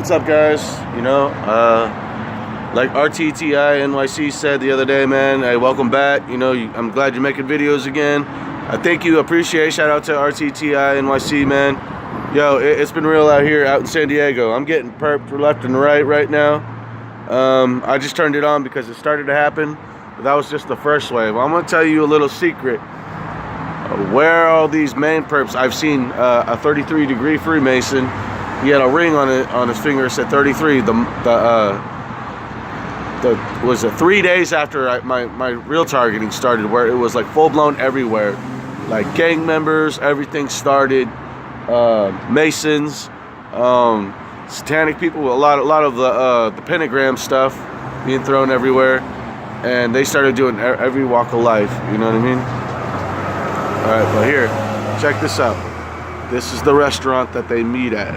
What's up, guys? Like RTTI NYC said the other day, man, hey, welcome back. I'm glad you're making videos again. I thank you, appreciate. Shout out to RTTI NYC, man. Yo, it's been real out here, out in San Diego. I'm getting perped left and right now. I just turned it on because it started to happen. But that was just the first wave. I'm gonna tell you a little secret. Where are all these main perps? I've seen a 33-degree Freemason. He had a ring on his finger that said 33. Was it 3 days after my real targeting started, where it was like full-blown everywhere, like gang members, everything started, Masons, satanic people, a lot of the pentagram stuff being thrown everywhere, and they started doing every walk of life. You know what I mean? All right, but here, check this out. This is the restaurant that they meet at.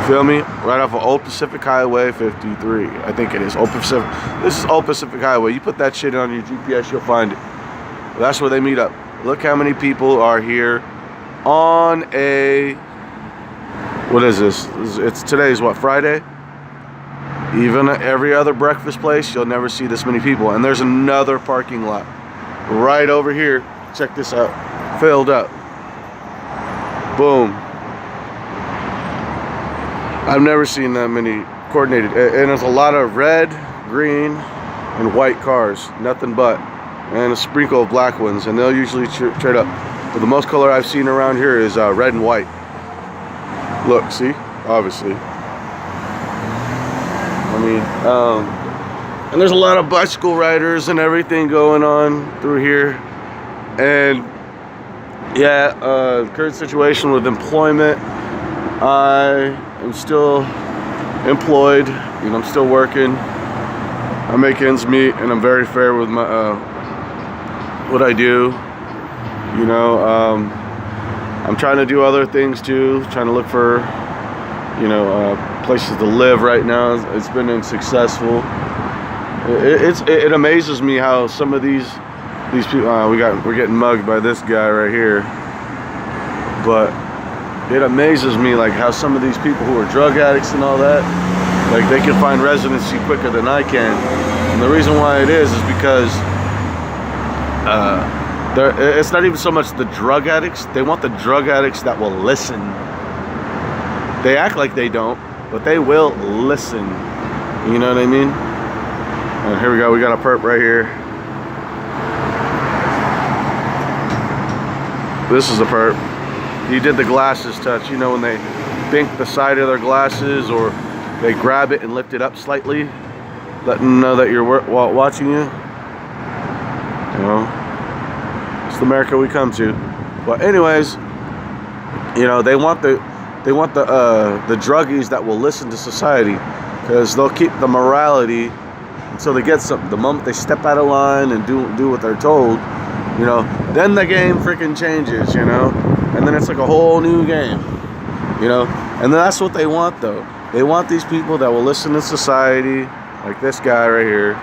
Feel me? Right off of Old Pacific Highway 53. I think it is Old Pacific. This is Old Pacific Highway. You put that shit on your GPS, you'll find it. That's where they meet up. Look how many people are here on a, what is this? Today's what, Friday? Even at every other breakfast place, you'll never see this many people. And there's another parking lot right over here. Check this out. Filled up. Boom. I've never seen that many coordinated, and there's a lot of red, green, and white cars, nothing but, and a sprinkle of black ones, and they'll usually trade up. But the most color I've seen around here is red and white. Look, see, obviously. I mean, and there's a lot of bicycle riders and everything going on through here, and yeah, current situation with employment. I'm still employed, I'm still working. I make ends meet, and I'm very fair with my what I do. I'm trying to do other things too, trying to look for places to live right now. It's been unsuccessful. It amazes me how some of these people, we're getting mugged by this guy right here, but it amazes me like how some of these people who are drug addicts and all that, like they can find residency quicker than I can. And the reason why it is because it's not even so much the drug addicts. They want the drug addicts that will listen. They act like they don't, but they will listen. You know what I mean? And here we go. We got a perp right here. This is a perp. He did the glasses touch, when they bink the side of their glasses, or they grab it and lift it up slightly, letting them know that you're watching you. It's the America we come to. But anyways, they want the druggies that will listen to society, because they'll keep the morality until they get something. The moment they step out of line and do what they're told, then the game freaking changes, and then it's like a whole new game, and that's what they want, though. They want these people that will listen to society, like this guy right here.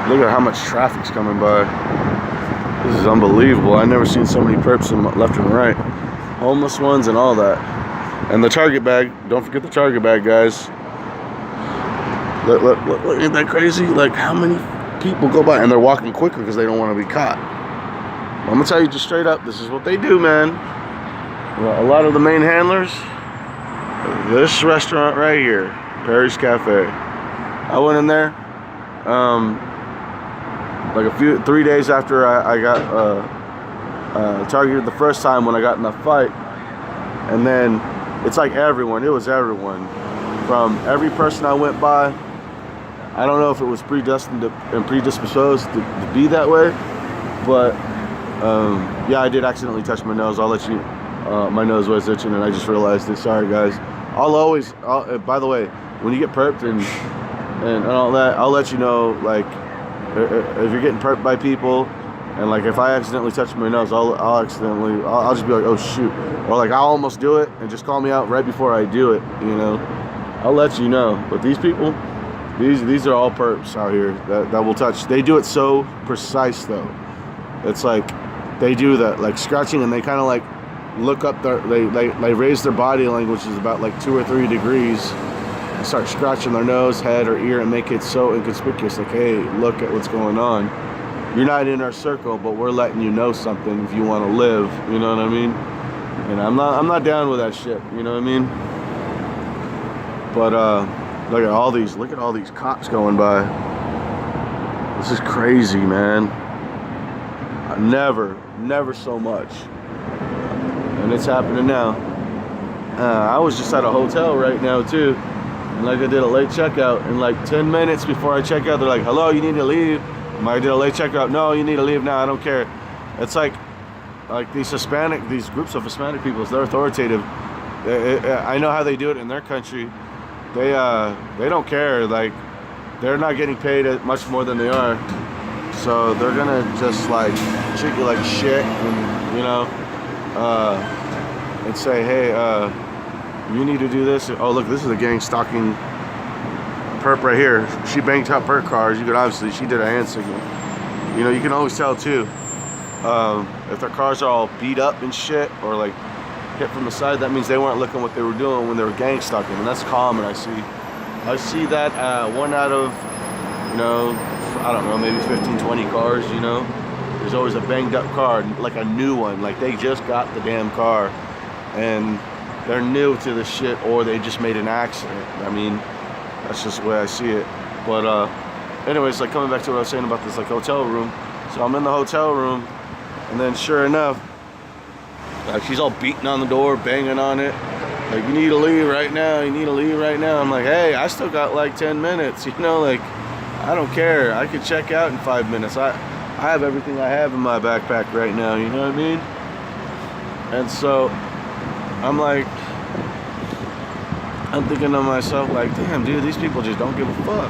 Look at how much traffic's coming by. This is unbelievable. I've never seen so many perps left and right, homeless ones and all that. And the target bag, don't forget the target bag, guys. Look, isn't that crazy? Like, how many people go by, and they're walking quicker because they don't want to be caught. I'm gonna tell you just straight up, this is what they do, man. A lot of the main handlers, this restaurant right here, Perry's Cafe. I went in there, like 3 days after I got targeted the first time when I got in the fight, and then it's like everyone. It was everyone, from every person I went by. I don't know if it was predestined and predisposed to be that way, but yeah, I did accidentally touch my nose. I'll let you. My nose was itching, and I just realized it. Sorry, guys. By the way, when you get perped and all that, I'll let you know. Like, if you're getting perped by people, and like if I accidentally touch my nose, I'll just be like, oh shoot, or like I'll almost do it, and just call me out right before I do it. I'll let you know. But these people, these are all perps out here that will touch. They do it so precise though. It's like they do that like scratching, and they kind of like look up they raise their body language is about like 2 or 3 degrees and start scratching their nose, head, or ear and make it so inconspicuous, like, hey, look at what's going on. You're not in our circle, but we're letting you know something if you want to live. You know what I mean? And I'm not down with that shit. You know what I mean? But look at all these cops going by. This is crazy, man. Never so much. And it's happening now. I was just at a hotel right now too, and like I did a late checkout, and like 10 minutes before I check out, they're like, hello, you need to leave. I did a late checkout. No, you need to leave now. I don't care. It's like these groups of Hispanic people, they're authoritative. I know how they do it in their country. They don't care. Like, they're not getting paid much more than they are, so they're gonna just like treat you like shit, and you know, and say, hey, you need to do this. Oh, look, this is a gang stalking Perp right here. She banked up her cars. You could obviously, she did a hand signal. You know, you can always tell too if their cars are all beat up and shit, or like hit from the side. That means they weren't looking what they were doing when they were gang stalking, and that's common. I see that 1 out of, you know, I don't know, maybe 15, 20 cars. You know, there's always a banged up car, like a new one, like they just got the damn car and they're new to the shit, or they just made an accident. I mean, that's just the way I see it. But anyways, like coming back to what I was saying about this like hotel room. So I'm in the hotel room, and then sure enough, like she's all beating on the door, banging on it, like, you need to leave right now, you need to leave right now. I'm like, hey, I still got like 10 minutes, you know, like, I don't care. I could check out in 5 minutes. I have everything I have in my backpack right now, you know what I mean? And so I'm like, I'm thinking to myself, like, damn, dude, these people just don't give a fuck.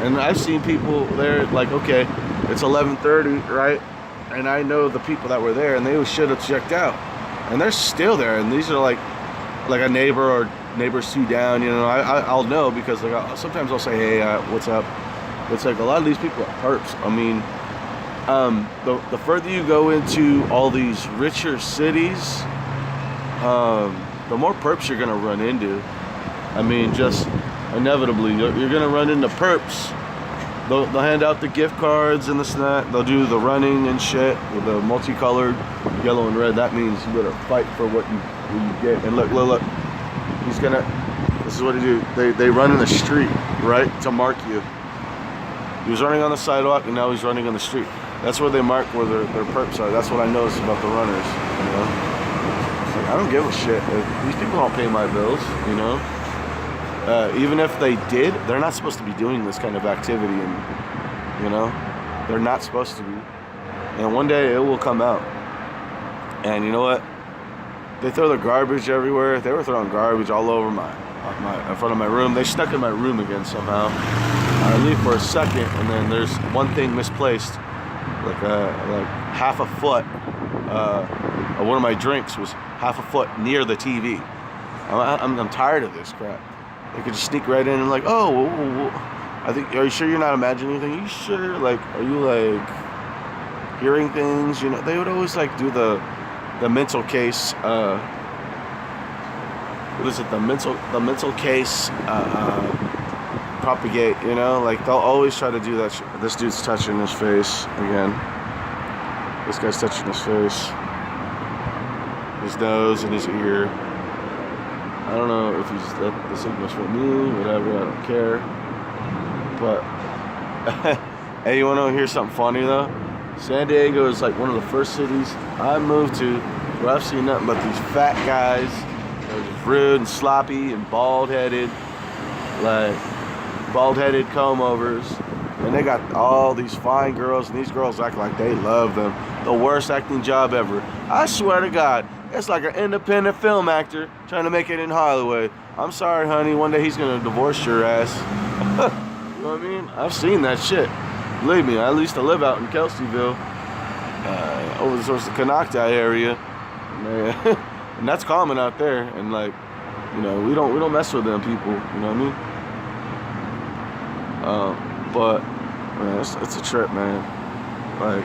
And I've seen people there, like, okay, it's 11:30, right? And I know the people that were there, and they should have checked out, and they're still there. And these are like a neighbor or neighbors 2 down, you know. I'll know because like sometimes I'll say, hey, what's up? But it's like a lot of these people are perps. I mean, the further you go into all these richer cities, the more perps you're gonna run into. I mean, just inevitably, you're gonna run into perps. They'll hand out the gift cards and this and that. They'll do the running and shit with the multicolored yellow and red. That means you better fight for what you get. And look. He's gonna. This is what he do. They run in the street, right, to mark you. He was running on the sidewalk, and now he's running on the street. That's where they mark where their perps are. That's what I noticed about the runners. You know, like, I don't give a shit. These people don't pay my bills. You know. Even if they did, they're not supposed to be doing this kind of activity, and you know, they're not supposed to be. And one day it will come out. And you know what? They throw the garbage everywhere. They were throwing garbage all over in front of my room. They stuck in my room again somehow. I leave for a second, and then there's one thing misplaced, like half a foot. One of my drinks was half a foot near the TV. I'm tired of this crap. They could just sneak right in and like, oh, I think, are you sure you're not imagining anything? Are you sure? Like, are you like hearing things? You know, they would always like do the mental case. What is it? The mental case propagate. You know, like they'll always try to do that. This dude's touching his face again. This guy's touching his face, his nose, and his ear. I don't know if he's the signals for me, whatever, I don't care. But, hey, you want to hear something funny, though? San Diego is like one of the first cities I moved to where I've seen nothing but these fat guys that are just rude and sloppy and bald-headed, like bald-headed comb-overs. And they got all these fine girls, and these girls act like they love them. The worst acting job ever. I swear to God. It's like an independent film actor trying to make it in Hollywood. I'm sorry, honey. One day he's going to divorce your ass. You know what I mean? I've seen that shit. Believe me, I used to live out in Kelseyville, over towards the Canocti area. And that's common out there. And, like, you know, we don't mess with them people. You know what I mean? But, man, it's a trip, man. Like,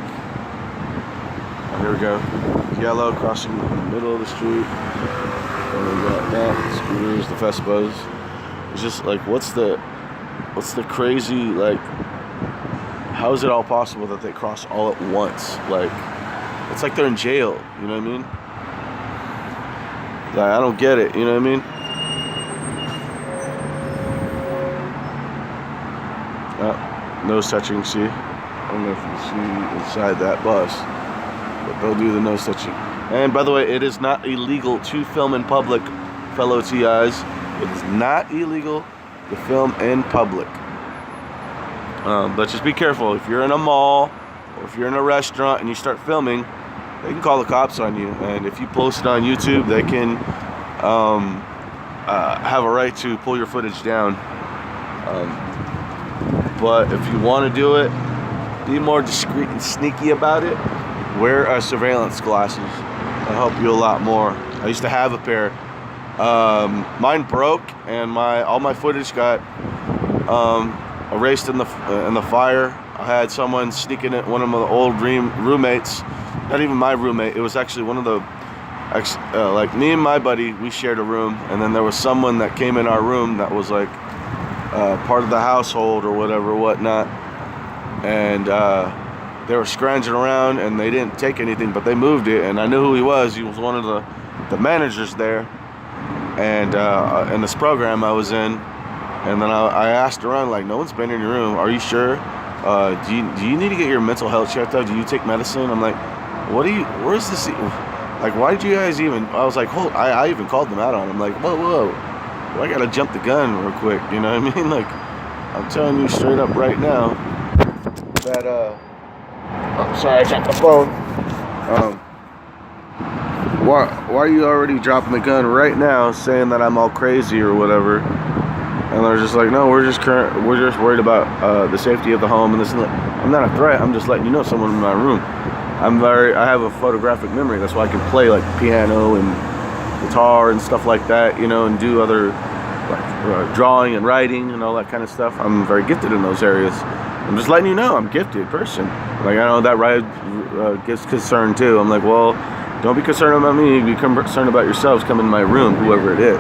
oh, here we go. yellow crossing in the middle of the street. And we got that, scooters, the Vespas. It's just like, what's the crazy, like, how is it all possible that they cross all at once? Like, it's like they're in jail, you know what I mean? Like, I don't get it, you know what I mean? Nose touching, see? I don't know if you can see inside that bus, but they'll do the nose touching. And by the way, it is not illegal to film in public, fellow TIs. It is not illegal to film in public. But just be careful. If you're in a mall or if you're in a restaurant and you start filming, they can call the cops on you. And if you post it on YouTube, they can have a right to pull your footage down. But if you want to do it, be more discreet and sneaky about it. Wear surveillance glasses. That'll help you a lot more. I used to have a pair. Mine broke, and all my footage got erased in the fire. I had someone sneaking in, one of my old roommates. Not even my roommate. It was actually one of the like me and my buddy. We shared a room, and then there was someone that came in our room that was like part of the household or whatnot, and they were scrounging around and they didn't take anything, but they moved it, and I knew who he was. He was one of the managers there, and in this program I was in, and then I asked around, like, no one's been in your room, are you sure? Do you need to get your mental health checked out? Do you take medicine? I'm like, where's this, like, why did you guys even, I was like, I even called them out on him, like, whoa, I gotta jump the gun real quick, you know what I mean? Like, I'm telling you straight up right now that, I'm sorry, I dropped the phone. Why are you already dropping the gun right now, saying that I'm all crazy or whatever? And they're just like, no, we're just worried about the safety of the home and this and that. I'm not a threat. I'm just letting you know someone in my room. I have a photographic memory. That's why I can play like piano and guitar and stuff like that, you know, and do other like drawing and writing and all that kind of stuff. I'm very gifted in those areas. I'm just letting you know I'm a gifted person. Like, I know that ride gets concerned too. I'm like, well, don't be concerned about me. Be concerned about yourselves. Come in my room, whoever it is.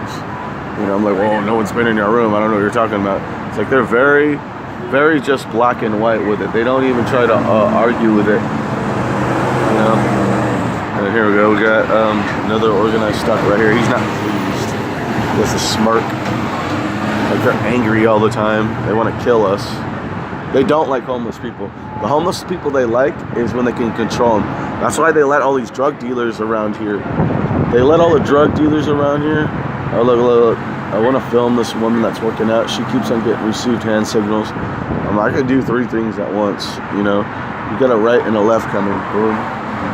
You know, I'm like, well, no one's been in your room. I don't know what you're talking about. It's like they're very, very just black and white with it. They don't even try to argue with it. You know. And here we go. We got another organized stuff right here. He's not pleased. He has a smirk. Like, they're angry all the time. They want to kill us. They don't like homeless people. The homeless people they like is when they can control them. That's why they let all these drug dealers around here. They let all the drug dealers around here. Oh, look. I want to film this woman that's working out. She keeps on getting received hand signals. I could do 3 things at once, you know. You got a right and a left coming. Boom,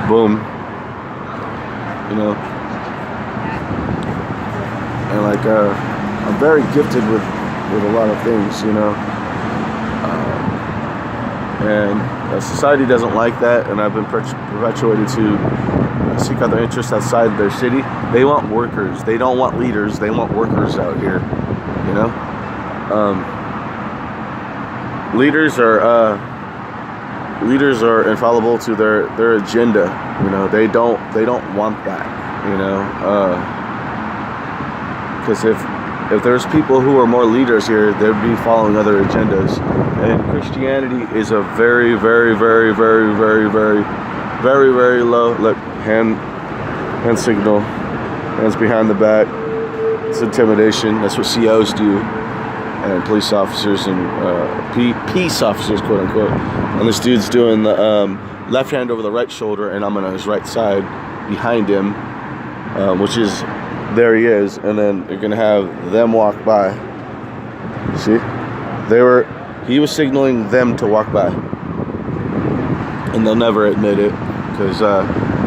boom. You know. And like, I'm very gifted with a lot of things, you know. And society doesn't like that, and I've been perpetuated to seek out their interests outside of their city. They want workers. They don't want leaders. They want workers out here, you know. Leaders are infallible to their agenda, you know. They don't want that, you know. Because if there's people who are more leaders here, they'd be following other agendas. And Christianity is a very, very, very, very, very, very, very, very low. Look, hand signal, hands behind the back. It's intimidation. That's what COs do, and police officers and peace officers, quote unquote. And this dude's doing the left hand over the right shoulder, and I'm on his right side behind him, which is. There he is, and then you're gonna have them walk by. See, he was signaling them to walk by, and they'll never admit it because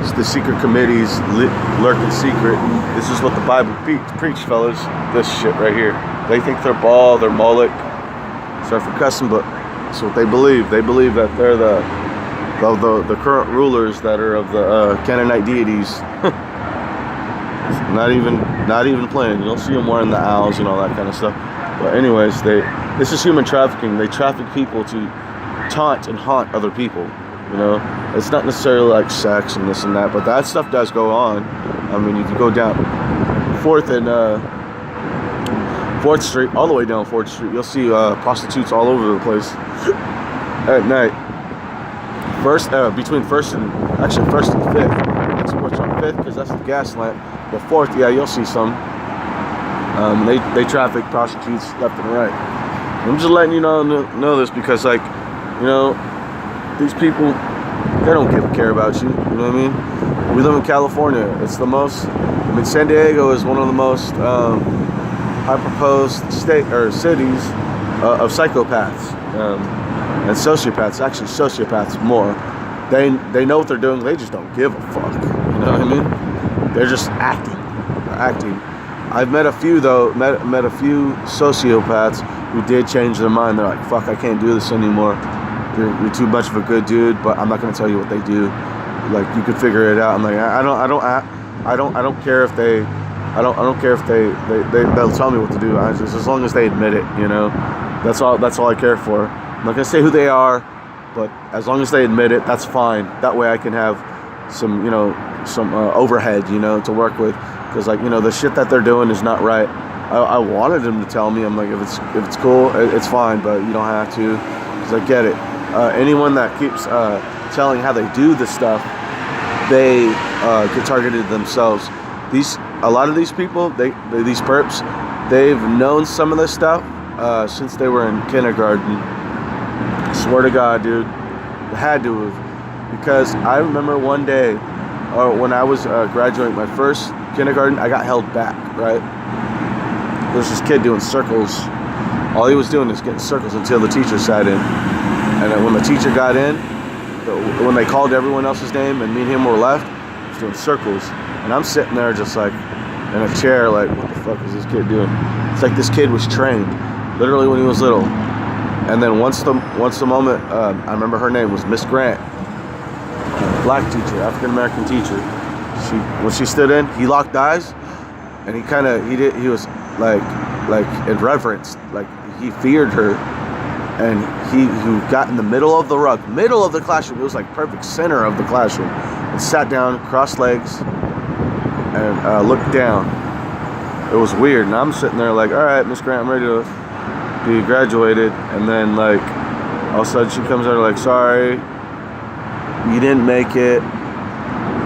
it's the secret committees lurk in secret. This is what the Bible preach, fellas. This shit right here. They think they're Baal, they're Moloch. Sorry for cussing, but that's what they believe. They believe that they're the current rulers that are of the Canaanite deities. Not even playing. You don't see them wearing the owls and all that kind of stuff. But anyways, this is human trafficking. They traffic people to taunt and haunt other people. You know, it's not necessarily like sex and this and that, but that stuff does go on. I mean, if you go down 4th and 4th Street, all the way down 4th Street, you'll see prostitutes all over the place at night. Between 1st and 5th. It's much on 5th because that's the gas lamp. But 4th, yeah, you'll see some. They traffic prostitutes left and right. I'm just letting you know this because, like, you know, these people, they don't care about you. You know what I mean? We live in California. It's the most. I mean, San Diego is one of the most high-proposed cities of psychopaths and sociopaths. Actually, sociopaths more. They know what they're doing. They just don't give a fuck. You know what I mean? They're just acting. They're acting. I've met a few though. Met a few sociopaths who did change their mind. They're like, "Fuck, I can't do this anymore. You're too much of a good dude." But I'm not gonna tell you what they do. Like, you could figure it out. I'm like, I don't care if they. I don't care if they'll tell me what to do. Just as long as they admit it, you know. That's all I care for. I'm not gonna say who they are, but as long as they admit it, that's fine. That way I can have some overhead, you know, to work with. Because, like, you know, the shit that they're doing is not right. I wanted them to tell me. I'm like, if it's cool, it's fine, but you don't have to. Because I get it. Anyone that keeps telling how they do this stuff, they get targeted themselves. A lot of these people, these perps, they've known some of this stuff since they were in kindergarten. I swear to God, dude, they had to have. Because I remember one day, when I was graduating my first kindergarten, I got held back, right? There's this kid doing circles. All he was doing is getting circles until the teacher sat in. And then when the teacher got in, when they called everyone else's name and me and him were left, he was doing circles. And I'm sitting there just like in a chair, like, what the fuck is this kid doing? It's like this kid was trained, literally when he was little. And then once the moment, I remember her name was Miss Grant, black teacher, African American teacher. When she stood in, he locked eyes, and he was like in reverence, like he feared her, and he got in the middle of the rug, middle of the classroom. It was like perfect center of the classroom, and sat down, crossed legs, and looked down. It was weird, and I'm sitting there like, all right, Miss Grant, I'm ready to be graduated. And then, like, all of a sudden she comes out like, sorry, you didn't make it.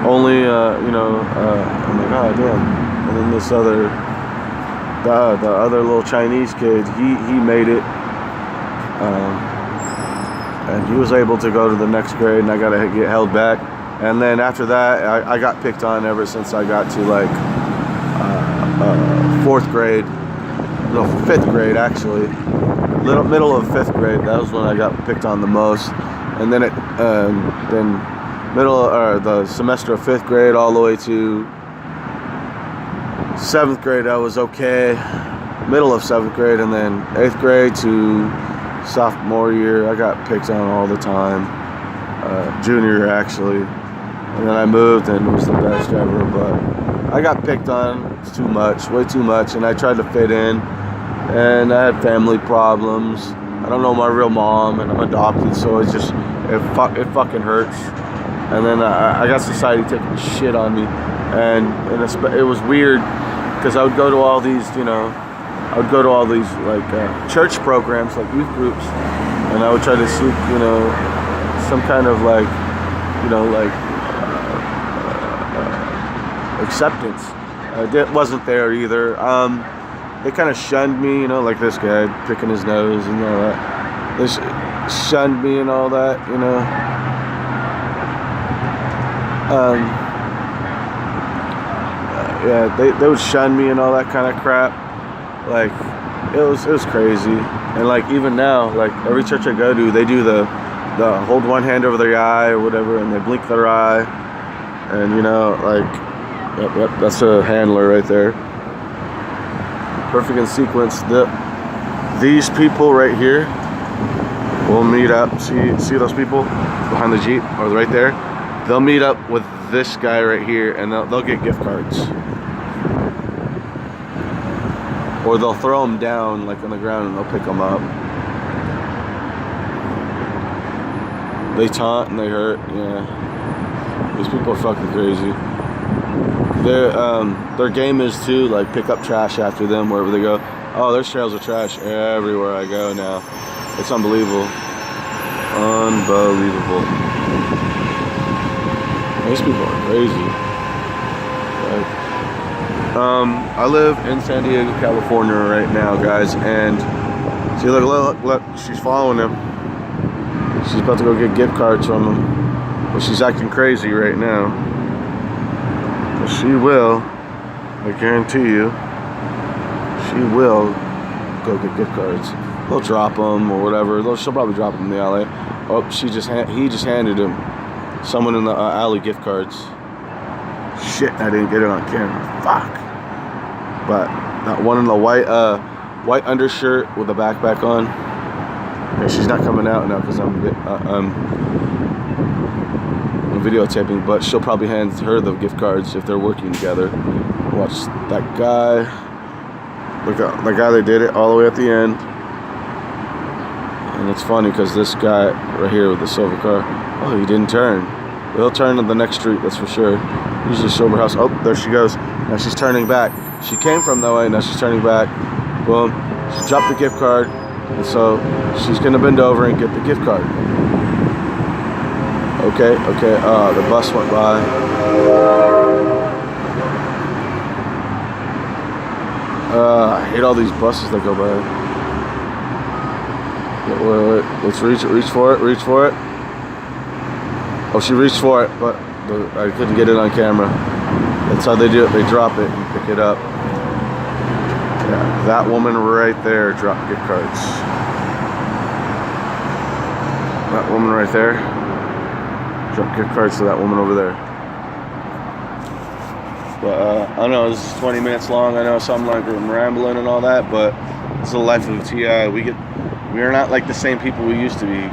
Only, I'm like, oh damn. And then this other, the other little Chinese kid, he made it, and he was able to go to the next grade, and I got to get held back. And then after that, I got picked on ever since I got to like 4th grade, no, 5th grade actually, middle of 5th grade. That was when I got picked on the most. And then the semester of 5th grade all the way to 7th grade, I was okay. Middle of 7th grade, and then 8th grade to sophomore year, I got picked on all the time. Junior year actually. And then I moved and it was the best ever, but I got picked on too much, way too much, and I tried to fit in, and I had family problems. I don't know my real mom, and I'm adopted, so it fucking hurts. And then I got society taking shit on me, and it was weird, because I would go to all these, like church programs, like youth groups, and I would try to seek, some kind of like, acceptance. It wasn't there either. They kind of shunned me, like this guy picking his nose and all that. They shunned me and all that, they would shun me and all that kind of crap. Like, it was crazy. And like even now, like every church I go to, they do the hold one hand over their eye or whatever, and they blink their eye, and yep, that's a handler right there. Perfect in sequence. These people right here will meet up. See those people behind the Jeep or right there? They'll meet up with this guy right here, and they'll get gift cards. Or they'll throw them down like on the ground, and they'll pick them up. They taunt and they hurt. Yeah, these people are fucking crazy. Their game is to like pick up trash after them wherever they go. Oh, there's trails of trash everywhere I go now. It's unbelievable. Unbelievable. These people are crazy. Like, I live in San Diego, California right now, guys, and see, look, she's following him. She's about to go get gift cards from him, but she's acting crazy right now. But she will, I guarantee you, she will go get gift cards. They'll drop them or whatever. She'll probably drop them in the alley. Oh, he just handed him, someone in the alley, gift cards. Shit, I didn't get it on camera. Fuck. But that one in the white undershirt with a backpack on. Yeah, she's not coming out now because I'm videotaping. But she'll probably hand her the gift cards if they're working together. Watch that guy. Look at the guy that did it all the way at the end. And it's funny because this guy right here with the silver car, oh, he didn't turn. He'll turn to the next street, that's for sure. Usually sober house. Oh, there she goes. Now she's turning back. She came from that way, now she's turning back. Boom. She dropped the gift card. And so she's gonna bend over and get the gift card. Okay. The bus went by. I hate all these buses that go by. Wait. Let's reach for it. Oh, she reached for it, but I couldn't get it on camera. That's how they do it. They drop it and pick it up. Yeah, that woman right there dropped gift cards. That woman right there dropped gift cards to that woman over there. But I know this is 20 minutes long. I know some like I'm rambling and all that, but it's the life of a TI. We are not like the same people we used to be.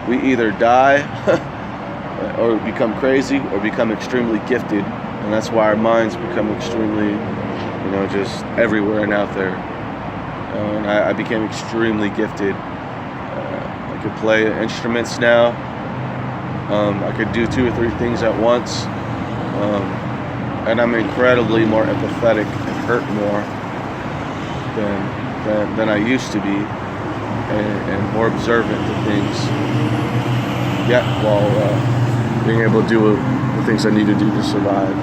We either die or become crazy or become extremely gifted, and that's why our minds become extremely, just everywhere and out there. And I became extremely gifted. I could play instruments now. I could do 2 or 3 things at once. And I'm incredibly more empathetic and hurt more than I used to be, and more observant to things. Yet while being able to do the things I need to do to survive.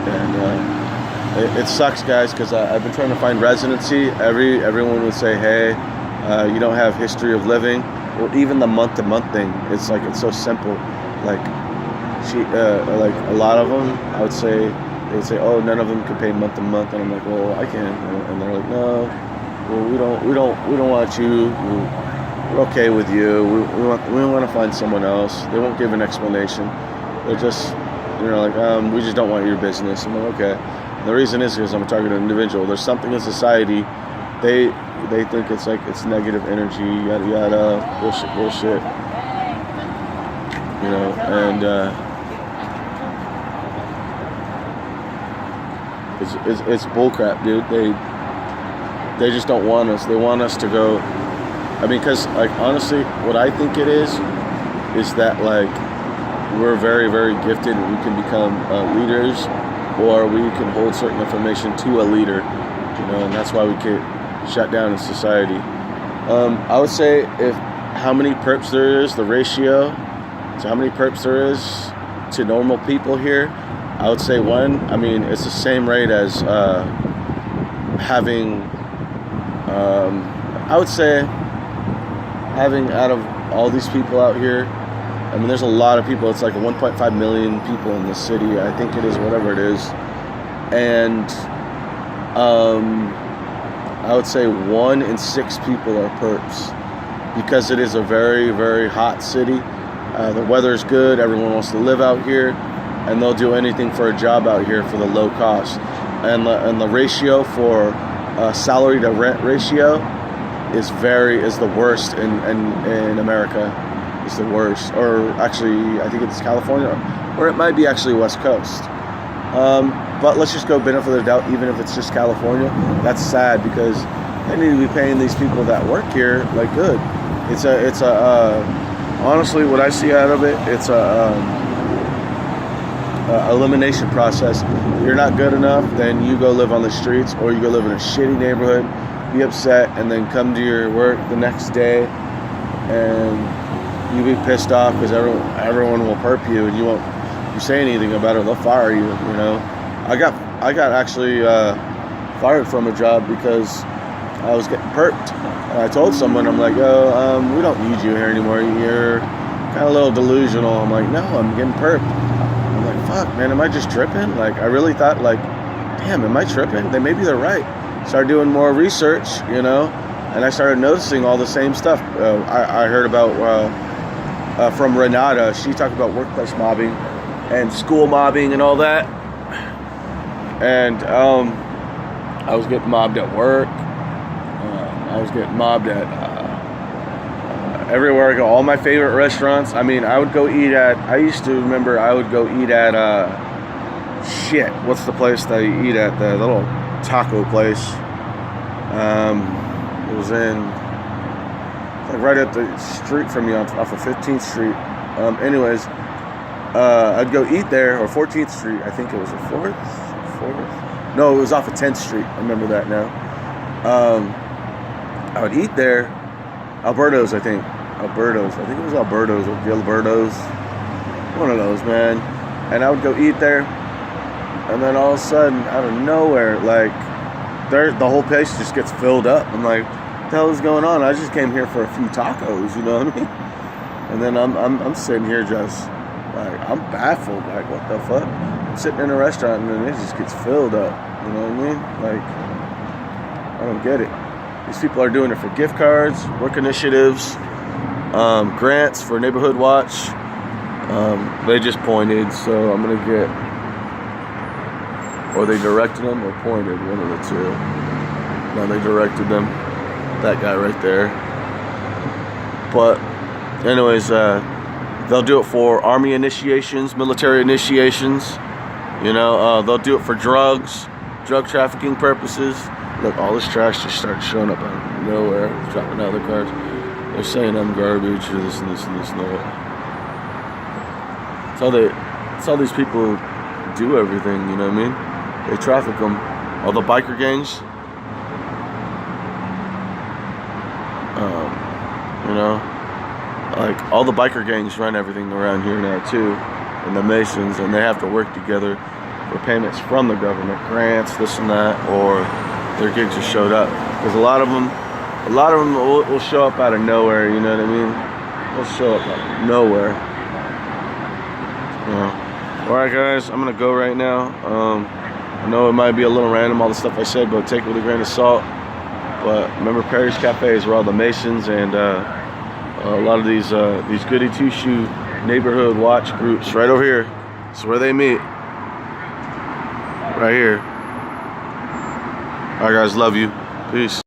And it sucks, guys, because I've been trying to find residency. Everyone would say, hey, you don't have history of living, or even the month-to-month thing. It's like, it's so simple. Like a lot of them, I would say, they'd say, oh, none of them can pay month-to-month, and I'm like, well, I can, and they're like, no, well, we don't want you. We're okay with you. We want to find someone else. They won't give an explanation. They're just, like, we just don't want your business. I'm like, okay. And the reason is because I'm a targeted individual. There's something in society, they think it's like, it's negative energy, yada yada, bullshit. And it's bullcrap, dude. They just don't want us. They want us to go. I mean, because, like, honestly, what I think it is that, like, we're very, very gifted and we can become leaders, or we can hold certain information to a leader, and that's why we get shut down in society. I would say how many perps there is, the ratio to how many perps there is to normal people here, I would say 1. I mean, it's the same rate as having, I would say, having out of all these people out here, I mean, there's a lot of people. It's like 1.5 million people in this city. I think it is, whatever it is. And I would say 1 in 6 people are perps, because it is a very, very hot city. The weather's good. Everyone wants to live out here, and they'll do anything for a job out here for the low cost. And the ratio for salary to rent ratio is the worst in America. It's the worst, or actually, I think it's California, or it might be actually West Coast. But let's just go benefit of the doubt, even if it's just California. That's sad, because they need to be paying these people that work here like good. It's a honestly, what I see out of it, it's a elimination process. If you're not good enough, then you go live on the streets, or you go live in a shitty neighborhood, be upset, and then come to your work the next day, and you be pissed off because everyone will perp you, and you say anything about it, they'll fire you. You know, I got actually fired from a job because I was getting perped. And I told someone, I'm like, yo, we don't need you here anymore. You're kind of a little delusional. I'm like, no, I'm getting perped. I'm like, fuck, man, am I just tripping? Like, I really thought, like, damn, am I tripping? Then maybe they're right. Started doing more research, you know, and I started noticing all the same stuff. I heard about from Renata. She talked about workplace mobbing and school mobbing and all that. And I was getting mobbed at work. I was getting mobbed at everywhere I go. All my favorite restaurants. I mean, I would go eat at. I used to remember I would go eat at. Shit, what's the place that you eat at? The little taco place. It was in like right up the street from me off of 15th Street. Anyways, I'd go eat there, or 14th Street. I think it was the 4th. No, it was off of 10th Street. I remember that now. I would eat there. Alberto's, I think. Alberto's. I think it was Alberto's or Gilberto's. One of those, man. And I would go eat there. And then all of a sudden, out of nowhere, like, the whole place just gets filled up. I'm like, what the hell is going on? I just came here for a few tacos, you know what I mean? And then I'm sitting here just, like, I'm baffled. Like, what the fuck? I'm sitting in a restaurant and then it just gets filled up. You know what I mean? Like, I don't get it. These people are doing it for gift cards, work initiatives, grants for Neighborhood Watch. They just pointed, so I'm going to get, or they directed them or pointed, one of the two. No, they directed them. That guy right there. But anyways, they'll do it for Army initiations, military initiations. You know, they'll do it for drug trafficking purposes. Look, all this trash just started showing up out of nowhere, dropping out of the cars. They're saying I'm garbage or this and this and this and that. That's how these people do everything, you know what I mean? They traffic them. All the biker gangs, you know, like all the biker gangs run everything around here now too, and the Masons, and they have to work together for payments from the government, grants, this and that, or their gigs just showed up. Because a lot of them will show up out of nowhere, you know what I mean? They'll show up out of nowhere. You know. Alright guys, I'm gonna go right now. I know it might be a little random, all the stuff I said, but take it with a grain of salt. But remember, Perry's Cafe is where all the Masons and a lot of these goody two-shoe neighborhood watch groups right over here. It's where they meet. Right here. Alright guys, love you. Peace.